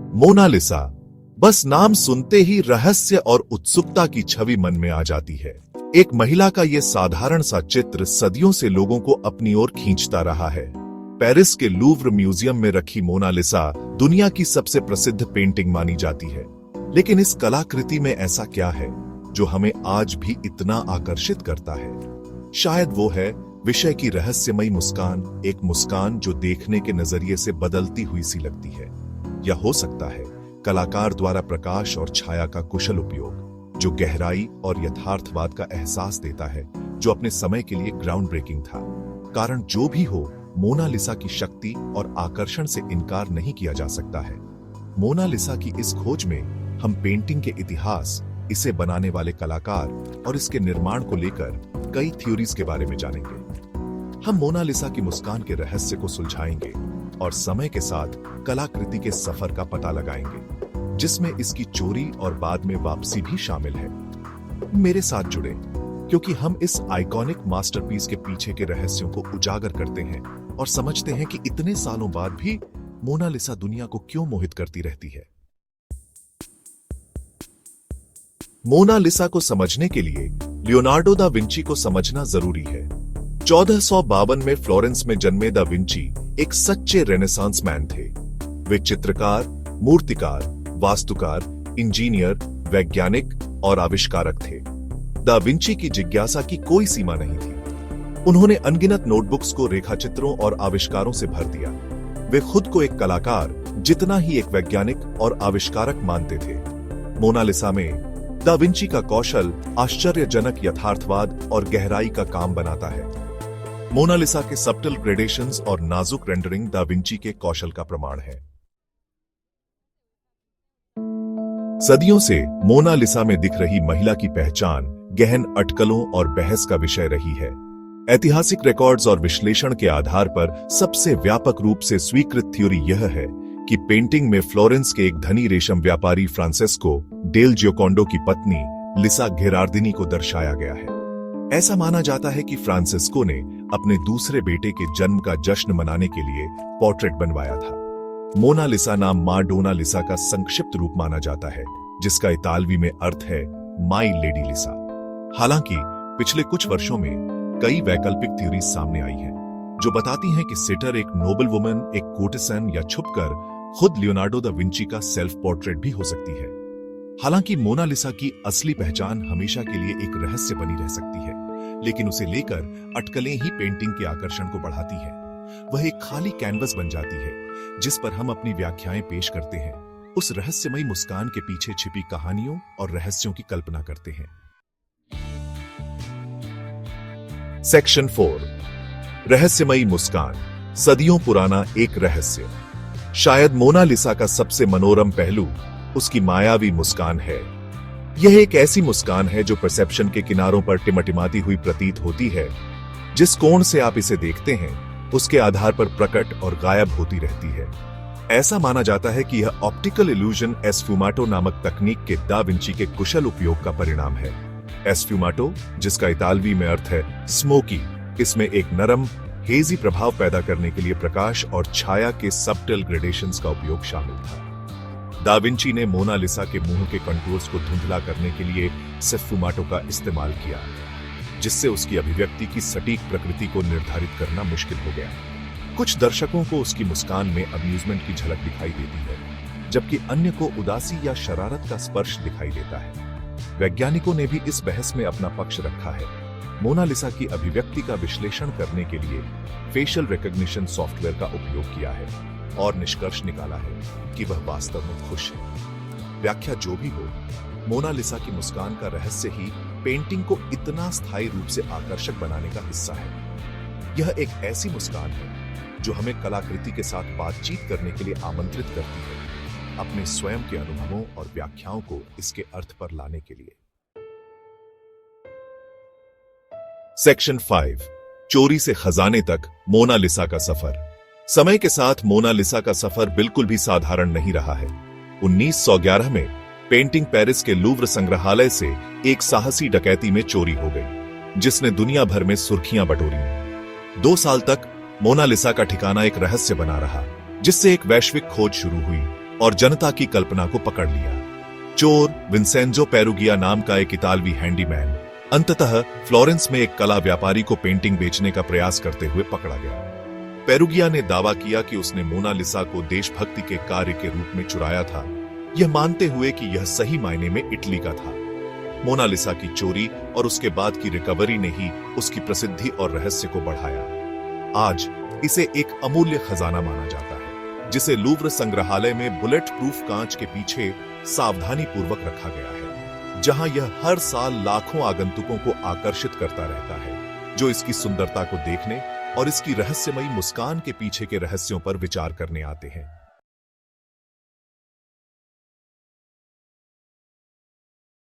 Mona Lisa, बस नाम सुनते ही रहस्य और उत्सुकता की छवि मन में आ जाती है। एक महिला का यह साधारण सा चित्र सदियों से लोगों को अपनी ओर खींचता रहा है। पेरिस के लूव्र म्यूजियम में रखी मोनालिसा दुनिया की सबसे प्रसिद्ध पेंटिंग मानी जाती है। लेकिन इस कलाकृति में ऐसा क्या है जो हमें आज भी इतना आकर्षित करता है? शायद वो है विषय की रहस्यमयी मुस्कान, एक मुस्कान जो देखने के नजरिए से बदलती हुई सी लगती है। या हो सकता है कलाकार द्वारा प्रकाश और छाया का कुशल उपयोग, जो गहराई और यथार्थवाद का एहसास देता है, जो अपने समय के लिए ग्राउंड ब्रेकिंग था। कारण जो भी हो, मोनालिसा की शक्ति और आकर्षण से इनकार नहीं किया जा सकता है। मोनालिसा की इस खोज में हम पेंटिंग के इतिहास, इसे बनाने वाले कलाकार और इसके निर्माण को लेकर कई थ्योरीज के बारे में जानेंगे। हम मोनालिसा की मुस्कान के रहस्य को सुलझाएंगे और समय के साथ कलाकृति के सफर का पता लगाएंगे, जिसमें इसकी चोरी और बाद में वापसी भी शामिल है। मेरे साथ जुड़े, क्योंकि हम इस आइकॉनिक मास्टरपीस के पीछे के रहस्यों को उजागर करते हैं और समझते हैं कि इतने सालों बाद भी मोनालिसा दुनिया को क्यों मोहित करती रहती है। मोनालिसा को समझने के लिए लियोनार्डो दा विंची को समझना जरूरी है। 1452 में फ्लोरेंस में जन्मे दा विंची एक सच्चे रेनेसांस मैन थे। वे चित्रकार, मूर्तिकार, वास्तुकार, इंजीनियर, वैज्ञानिक और आविष्कारक थे। दा विंची की जिज्ञासा की कोई सीमा नहीं थी। उन्होंने अनगिनत नोटबुक्स को रेखाचित्रों और आविष्कारों से भर दिया। वे खुद को एक कलाकार जितना ही एक वैज्ञानिक और आविष्कारक मानते थे। मोनालिसा में दा विंची का कौशल आश्चर्यजनक यथार्थवाद और गहराई का काम बनाता है। मोनालिसा के सबटल ग्रेडेशंस और नाजुक रेंडरिंग दा विंची के कौशल का प्रमाण है। सदियों से मोनालिसा में दिख रही महिला की पहचान गहन अटकलों और बहस का विषय रही है। ऐतिहासिक रिकॉर्ड्स और विश्लेषण के आधार पर सबसे व्यापक रूप से स्वीकृत थ्योरी यह है कि पेंटिंग में फ्लोरेंस के एक धनी रेशम व्यापारी फ्रांसेस्को डेल जियोकोंडो की पत्नी लिसा घेरार्दिनी को दर्शाया गया है। ऐसा माना जाता है कि फ्रांसेस्को ने अपने दूसरे बेटे के जन्म का जश्न मनाने के लिए पोर्ट्रेट बनवाया था। मोनालिसा नाम मां डोना लिसा का संक्षिप्त रूप माना जाता है, जिसका इतालवी में अर्थ है माई लेडी लिसा। हालांकि पिछले कुछ वर्षों में कई वैकल्पिक थ्योरीज सामने आई हैं, जो बताती हैं कि सिटर एक नोबल वुमन, एक कोर्टिसन या छुपकर खुद लियोनार्डो दा विंची का सेल्फ पोर्ट्रेट भी हो सकती है। हालांकि मोनालिसा की असली पहचान हमेशा के लिए एक रहस्य बनी रह सकती है, लेकिन उसे लेकर अटकलें ही पेंटिंग के आकर्षण को बढ़ाती है। वह एक खाली कैनवस बन जाती है जिस पर हम अपनी व्याख्याएं पेश करते हैं, उस रहस्यमयी मुस्कान के पीछे छिपी कहानियों और रहस्यों की कल्पना करते हैं। सेक्शन 4, रहस्यमयी मुस्कान, सदियों पुराना एक रहस्य। शायद मोनालिसा का सबसे मनोरम पहलू उसकी मायावी मुस्कान है। यह एक ऐसी मुस्कान है जो परसेप्शन के किनारों पर टिमटिमाती हुई प्रतीत होती है। जिस कोण से आप इसे देखते हैं, उसके आधार पर प्रकट और गायब होती रहती है। ऐसा माना जाता है कि यह ऑप्टिकल इल्यूजन एस्फ्यूमाटो नामक तकनीक के दा विंची के कुशल उपयोग का परिणाम है। एस्फ्यूमाटो, जिसका इतालवी में अर्थ है स्मोकी, इसमें एक नरम हेजी प्रभाव पैदा करने के लिए प्रकाश और छाया के सबटल ग्रेडेशंस का उपयोग शामिल था। दा विंची ने मोनालिसा के मुंह के कंटूर्स को धुंधला करने के लिए स्फुमाटो का इस्तेमाल किया, जिससे उसकी अभिव्यक्ति की सटीक प्रकृति को निर्धारित करना मुश्किल हो गया। कुछ दर्शकों को उसकी मुस्कान में अम्यूजमेंट की झलक दिखाई देती है, जबकि अन्य को उदासी या शरारत का स्पर्श दिखाई देता है। वैज्ञानिकों ने भी इस बहस में अपना पक्ष रखा है। मोनालिसा की अभिव्यक्ति का विश्लेषण करने के लिए फेशियल रिकॉग्निशन सॉफ्टवेयर का उपयोग किया है और निष्कर्ष निकाला है कि वह वास्तव में खुश है। व्याख्या जो भी हो, मोनालिसा की मुस्कान का रहस्य ही पेंटिंग को इतना स्थायी रूप से आकर्षक बनाने का हिस्सा है। यह एक ऐसी मुस्कान है जो हमें कलाकृति के साथ बातचीत करने के लिए आमंत्रित करती है, अपने स्वयं के अनुभवों और व्याख्याओं को इसके अर्थ पर लाने के लिए। सेक्शन 5, चोरी से खजाने तक मोनालिसा का सफर। समय के साथ मोनालिसा का सफर बिल्कुल भी साधारण नहीं रहा है। 1911 में पेंटिंग पेरिस के लूव्र संग्रहालय से एक साहसी डकैती में चोरी हो गई, जिसने दुनिया भर में सुर्खियां बटोरी। 2 साल तक मोनालिसा का ठिकाना एक रहस्य बना रहा, जिससे एक वैश्विक खोज शुरू हुई। और जनता की कल्पना को पकड़ लिया। चोर विंसेंजो पेरुगिया नाम का एक इतालवी हैंडीमैन अंततः फ्लोरेंस में एक कला व्यापारी को पेंटिंग बेचने का प्रयास करते हुए पकड़ा गया। पेरुगिया ने दावा किया कि उसने मोनालिसा को देशभक्ति के कार्य के रूप में चुराया था, यह मानते हुए कि यह सही मायने में इटली का था। मोनालिसा की चोरी और उसके बाद की रिकवरी ने ही उसकी प्रसिद्धि और रहस्य को बढ़ाया। आज इसे एक अमूल्य खजाना माना जाता है, जिसे लूव्र संग्रहालय में बुलेट प्रूफ कांच के पीछे सावधानी पूर्वक रखा गया है, जहां यह हर साल लाखों आगंतुकों को आकर्षित करता रहता है, जो इसकी सुंदरता को देखने और इसकी रहस्यमयी मुस्कान के पीछे के रहस्यों पर विचार करने आते हैं।